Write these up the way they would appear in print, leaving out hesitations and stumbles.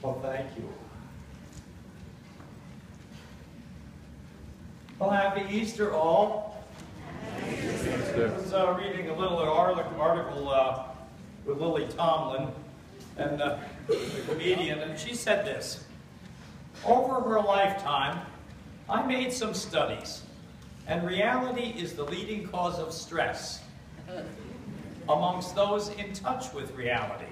Well, thank you. Well, happy Easter, all. I was reading a little article with Lily Tomlin, and the comedian, and she said this: over her lifetime, I made some studies, and reality is the leading cause of stress amongst those in touch with reality.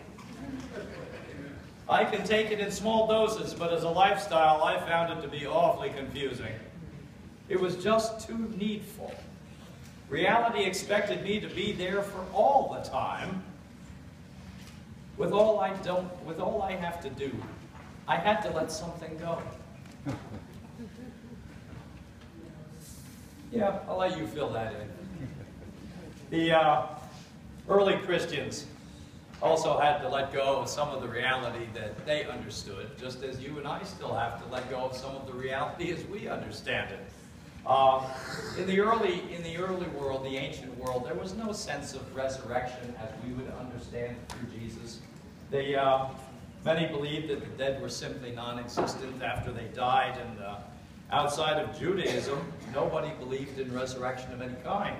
I can take it in small doses, but as a lifestyle, I found it to be awfully confusing. It was just too needful. Reality expected me to be there for all the time. With all I have to do, I had to let something go. Yeah, I'll let you fill that in. The early Christians also had to let go of some of the reality that they understood, just as you and I still have to let go of some of the reality as we understand it. In the early world, the ancient world, there was no sense of resurrection as we would understand it through Jesus. Many believed that the dead were simply non-existent after they died, and outside of Judaism, nobody believed in resurrection of any kind.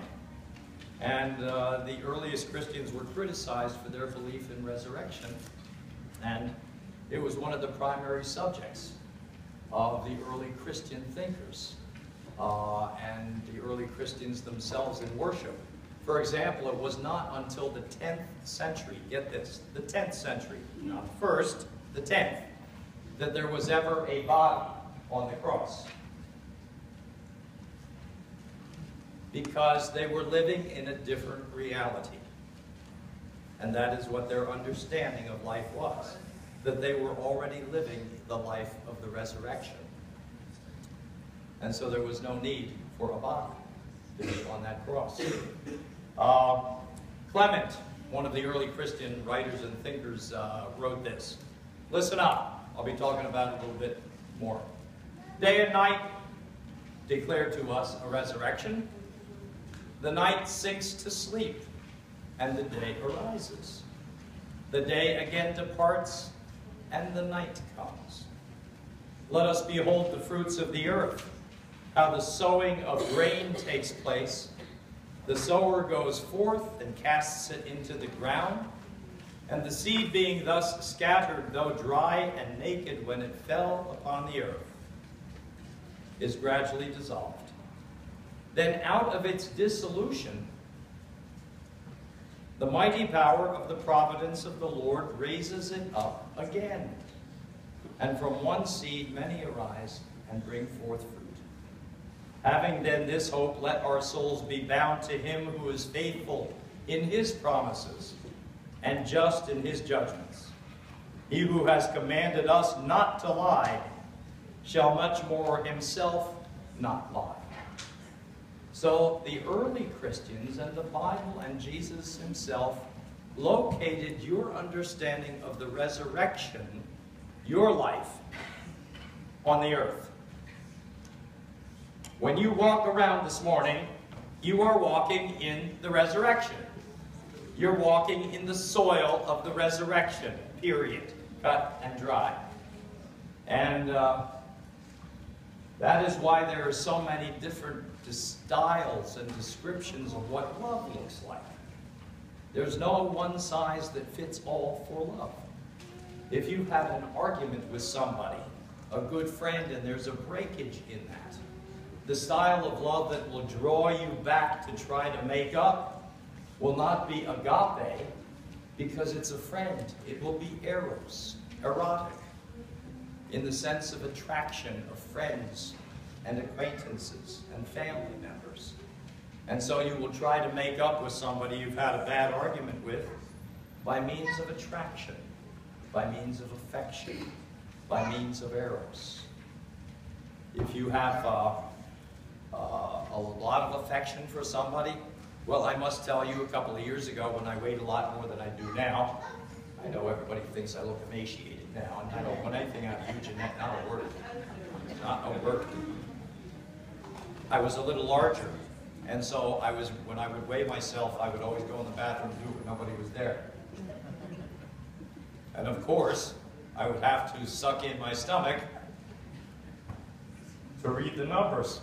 And the earliest Christians were criticized for their belief in resurrection. And it was one of the primary subjects of the early Christian thinkers and the early Christians themselves in worship. For example, it was not until the 10th century, get this, the 10th century, not the first, the 10th, that there was ever a body on the cross. Because they were living in a different reality. And that is what their understanding of life was, that they were already living the life of the resurrection. And so there was no need for a body to be on that cross. Clement, one of the early Christian writers and thinkers, wrote this. Listen up. I'll be talking about it a little bit more. Day and night declare to us a resurrection. The night sinks to sleep, and the day arises. The day again departs, and the night comes. Let us behold the fruits of the earth, how the sowing of grain takes place. The sower goes forth and casts it into the ground, and the seed being thus scattered, though dry and naked when it fell upon the earth, is gradually dissolved. Then out of its dissolution, the mighty power of the providence of the Lord raises it up again. And from one seed many arise and bring forth fruit. Having then this hope, let our souls be bound to him who is faithful in his promises and just in his judgments. He who has commanded us not to lie shall much more himself not lie. So the early Christians and the Bible and Jesus himself located your understanding of the resurrection, your life, on the earth. When you walk around this morning, you are walking in the resurrection. You're walking in the soil of the resurrection, period, cut and dry. And that is why there are so many different styles and descriptions of what love looks like. There's no one size that fits all for love. If you have an argument with somebody, a good friend, and there's a breakage in that, the style of love that will draw you back to try to make up will not be agape, because it's a friend. It will be eros, erotic, in the sense of attraction of friends and acquaintances and family members. And so you will try to make up with somebody you've had a bad argument with by means of attraction, by means of affection, by means of eros. If you have a lot of affection for somebody, well, I must tell you, a couple of years ago when I weighed a lot more than I do now, I know everybody thinks I look emaciated now, and I don't want anything out of you, Jeanette, not a word. Not a word. I was a little larger, and so when I would weigh myself, I would always go in the bathroom and do it when nobody was there. And of course, I would have to suck in my stomach to read the numbers.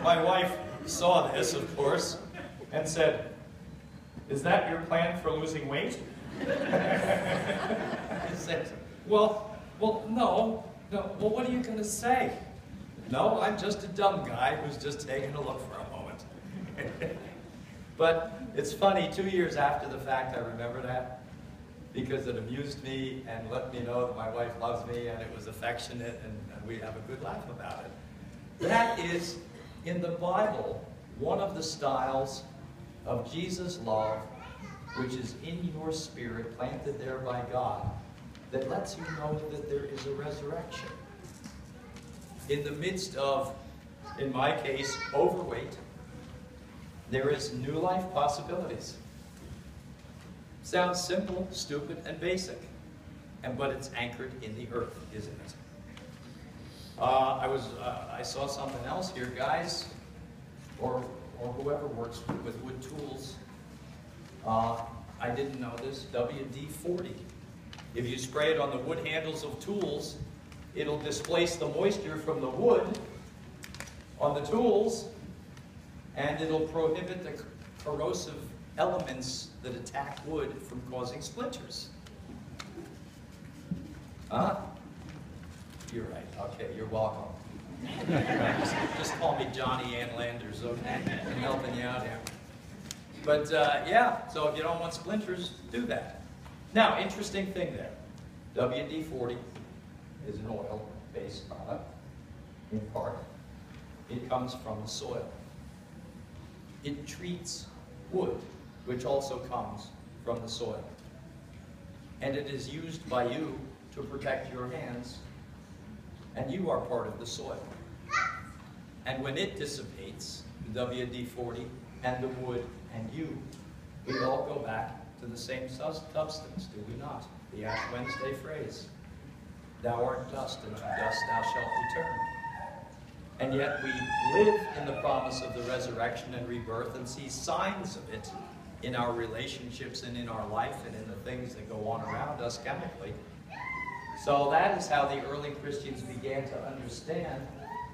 My wife saw this, of course, and said, "Is that your plan for losing weight?" I said, well, no. Well, what are you going to say? No, I'm just a dumb guy who's just taking a look for a moment. But it's funny, 2 years after the fact, I remember that, because it amused me and let me know that my wife loves me, and it was affectionate, and we have a good laugh about it. That is, in the Bible, one of the styles of Jesus' love, which is in your spirit, planted there by God, that lets you know that there is a resurrection. In the midst of, in my case, overweight, there is new life possibilities. Sounds simple, stupid, and basic, but it's anchored in the earth, isn't it? I saw something else here, guys, or whoever works with wood tools. I didn't know this, WD-40. If you spray it on the wood handles of tools, it'll displace the moisture from the wood on the tools, and it'll prohibit the corrosive elements that attack wood from causing splinters. Huh? You're right. Okay, you're welcome. just call me Johnny Ann Landers, okay? I'm helping you out here. But yeah, so if you don't want splinters, do that. Now, interesting thing there. WD-40 is an oil-based product, in part. It comes from the soil. It treats wood, which also comes from the soil. And it is used by you to protect your hands, and you are part of the soil. And when it dissipates, the WD-40 and the wood and you, we all go back to the same substance, do we not? The Ash Wednesday phrase. Thou art dust, and to dust thou shalt return. And yet we live in the promise of the resurrection and rebirth and see signs of it in our relationships and in our life and in the things that go on around us chemically. So that is how the early Christians began to understand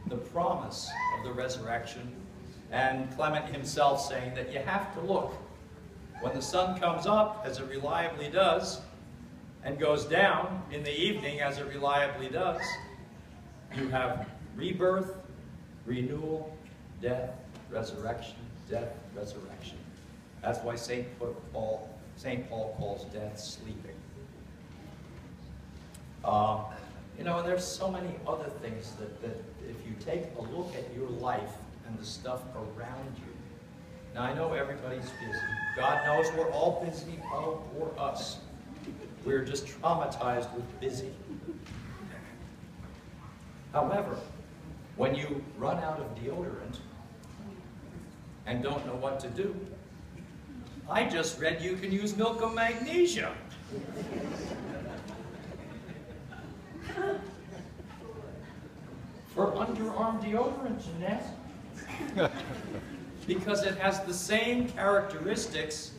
the promise of the resurrection. And Clement himself saying that you have to look. When the sun comes up, as it reliably does, and goes down in the evening, as it reliably does, you have rebirth, renewal, death, resurrection, death, resurrection. That's why St. Paul calls death sleeping. You know, and there's so many other things that if you take a look at your life and the stuff around you. Now, I know everybody's busy. God knows we're all busy, all for us. We're just traumatized with busy. However, when you run out of deodorant and don't know what to do, I just read you can use milk of magnesia. For underarm deodorant, Jeanette. Because it has the same characteristics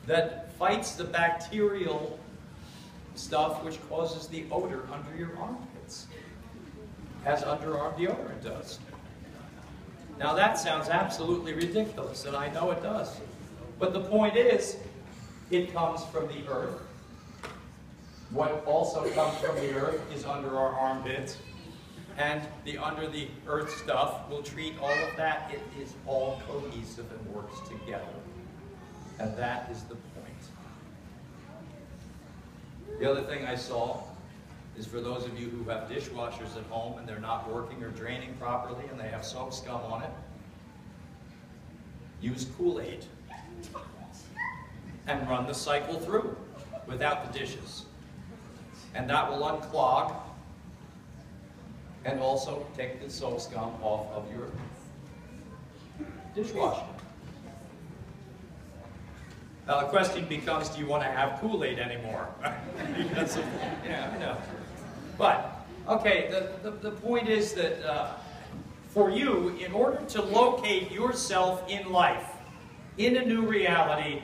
that fights the bacterial stuff which causes the odor under your armpits, as underarm deodorant does. Now that sounds absolutely ridiculous, and I know it does. But the point is, it comes from the earth. What also comes from the earth is under our armpits. And the under the earth stuff will treat all of that. It is all cohesive and works together. And that is the point. The other thing I saw is for those of you who have dishwashers at home and they're not working or draining properly and they have soap scum on it, use Kool-Aid and run the cycle through without the dishes. And that will unclog and also take the soap scum off of your dishwasher. Now the question becomes, do you want to have Kool-Aid anymore? Yeah, I know. But, okay, the point is that for you, in order to locate yourself in life, in a new reality,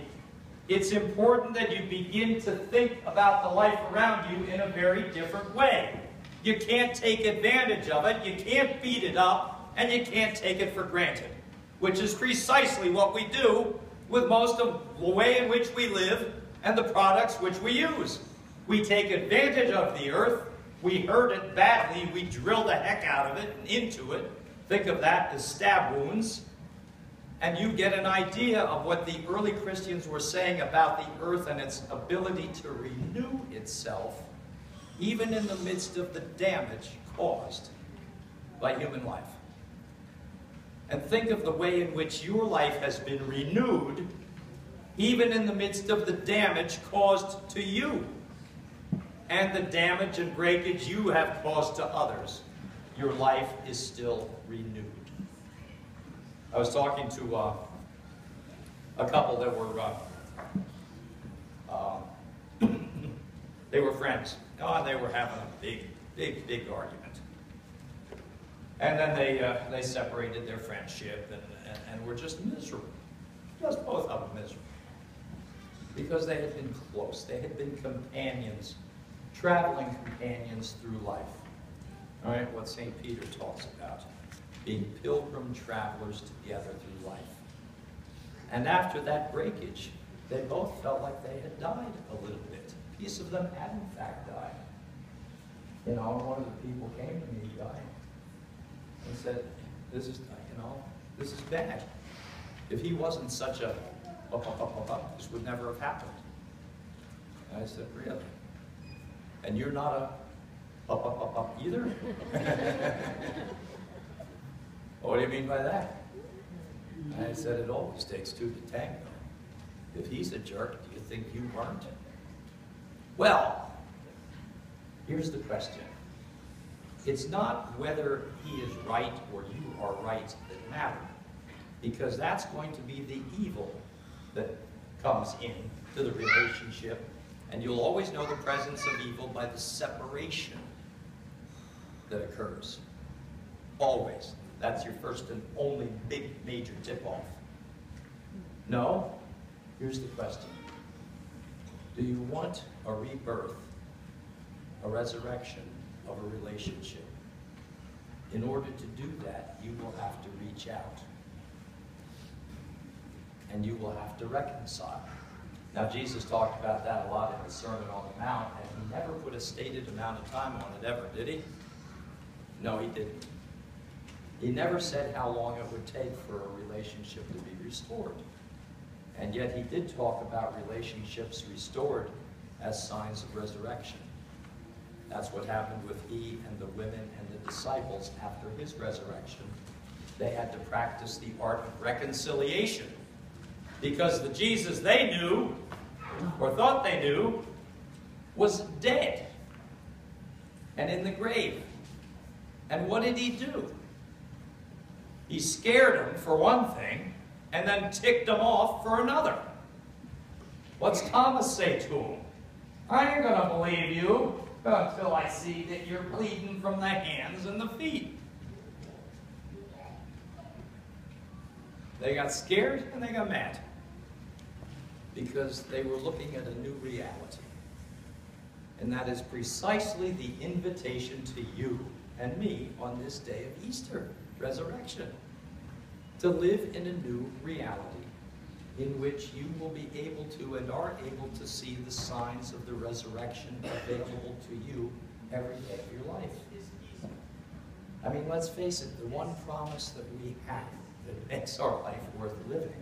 it's important that you begin to think about the life around you in a very different way. You can't take advantage of it, you can't beat it up, and you can't take it for granted, which is precisely what we do with most of the way in which we live and the products which we use. We take advantage of the earth, we hurt it badly, we drill the heck out of it and into it. Think of that as stab wounds. And you get an idea of what the early Christians were saying about the earth and its ability to renew itself, even in the midst of the damage caused by human life. And think of the way in which your life has been renewed, even in the midst of the damage caused to you, and the damage and breakage you have caused to others. Your life is still renewed. I was talking to a couple that were they were friends. Oh, and they were having a big argument. And then they separated their friendship and were just miserable. Just both of them miserable. Because they had been close. They had been companions, traveling companions through life. All right, what St. Peter talks about. Being pilgrim travelers together through life. And after that breakage, they both felt like they had died a little bit. A piece of them had in fact died. You know, one of the people came to me, guy, and said, this is bad. If he wasn't such a this would never have happened. And I said, really? And you're not a either? What do you mean by that? And I said, it always takes two to tango. If he's a jerk, do you think you weren't? Well, here's the question. It's not whether he is right or you are right that matter, because that's going to be the evil that comes into the relationship, and you'll always know the presence of evil by the separation that occurs. Always. That's your first and only big major tip-off. No? Here's the question. Do you want a rebirth, a resurrection of a relationship? In order to do that, you will have to reach out. And you will have to reconcile. Now, Jesus talked about that a lot in the Sermon on the Mount, and he never put a stated amount of time on it ever, did he? No, he didn't. He never said how long it would take for a relationship to be restored. And yet he did talk about relationships restored as signs of resurrection. That's what happened with he and the women and the disciples after his resurrection. They had to practice the art of reconciliation, because the Jesus they knew, or thought they knew, was dead and in the grave. And what did he do? He scared them for one thing, and then ticked them off for another. What's Thomas say to him? I ain't going to believe you until I see that you're bleeding from the hands and the feet. They got scared and they got mad, because they were looking at a new reality. And that is precisely the invitation to you and me on this day of Easter, resurrection, to live in a new reality in which you will be able to and are able to see the signs of the resurrection available to you every day of your life. I mean, let's face it, the one promise that we have that makes our life worth living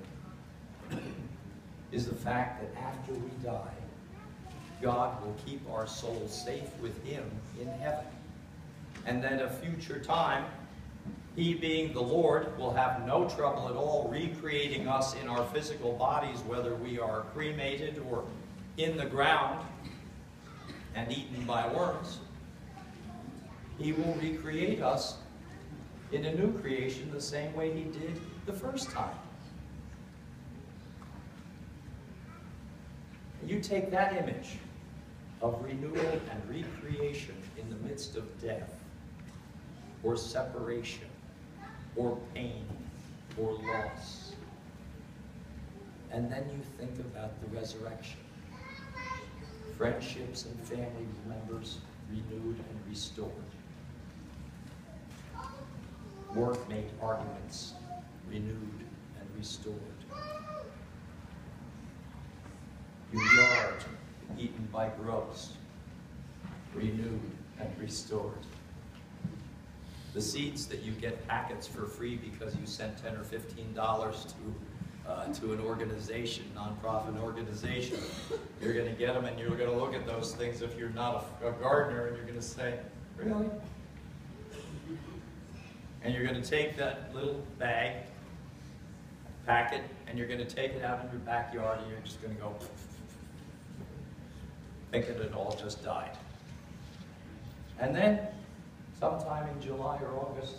is the fact that after we die, God will keep our souls safe with him in heaven. And then a future time, he being the Lord will have no trouble at all recreating us in our physical bodies, whether we are cremated or in the ground and eaten by worms. He will recreate us in a new creation the same way he did the first time. You take that image of renewal and recreation in the midst of death, or separation, or pain, or loss, And then you think about the resurrection. Friendships and family members renewed and restored. Workmate arguments renewed and restored. Your yard eaten by grubs renewed and restored. The seeds that you get packets for free because you sent $10 or $15 to an organization, nonprofit organization. You're going to get them and you're going to look at those things if you're not a gardener and you're going to say, really? And you're going to take that little bag, packet, and you're going to take it out in your backyard and you're just going to go thinking it all just died. And then, sometime in July or August,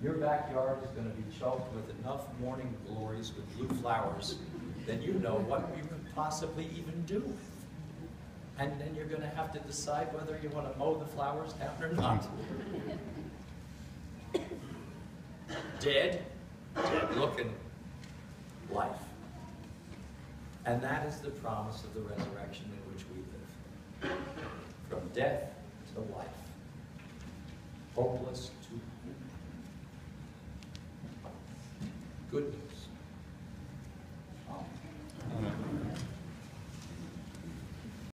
your backyard is going to be choked with enough morning glories with blue flowers that you know what you could possibly even do with. And then you're going to have to decide whether you want to mow the flowers down or not. Dead looking life. And that is the promise of the resurrection in which we live. From death to life. Hopeless to hope. Good news.